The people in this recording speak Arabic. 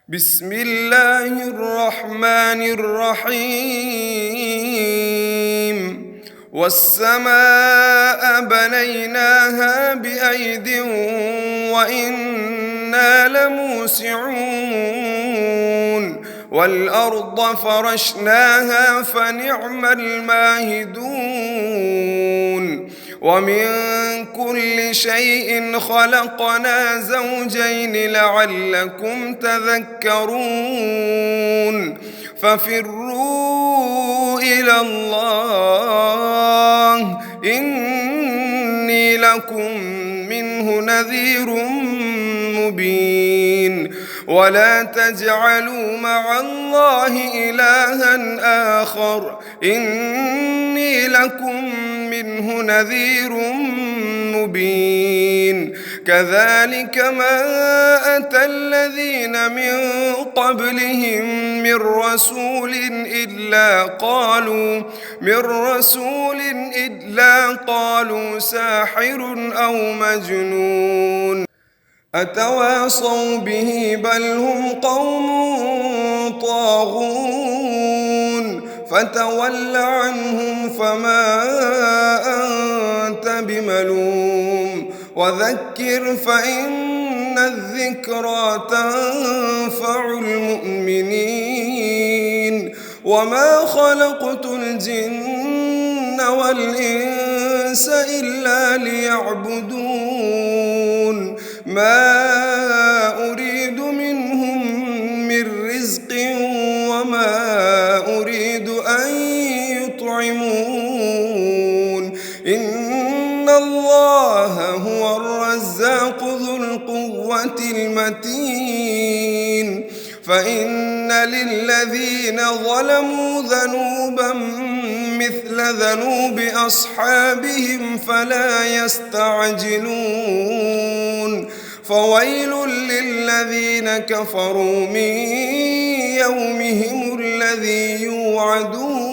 بسم الله الرحمن الرحيم والسماء بنيناها بأيد وإنا لموسعون والأرض فرشناها فنعم الماهدون ومن كل شيء خلقنا زوجين لعلكم تذكرون ففروا إلى الله إني لكم منه نذير مبين ولا تجعلوا مع الله إلها آخر إني لكم منه نذير مبين كذلك ما أتى الذين من قبلهم من رسول إلا قالوا ساحر أو مجنون أتواصوا به بل هم قوم طاغون فتول عنهم فما أنت بملوم وذكر فإن الذكرى تنفع المؤمنين وما خلقت الجن والإنس إلا ليعبدون ما أريد منهم من رزق وما أريد أن يطعمون إن الله هو الرزاق ذو القوة المتين فإن للذين ظلموا ذنوبا مثل ذنوب أصحابهم فلا يستعجلون فويل للذين كفروا من يومهم الذي يوعدون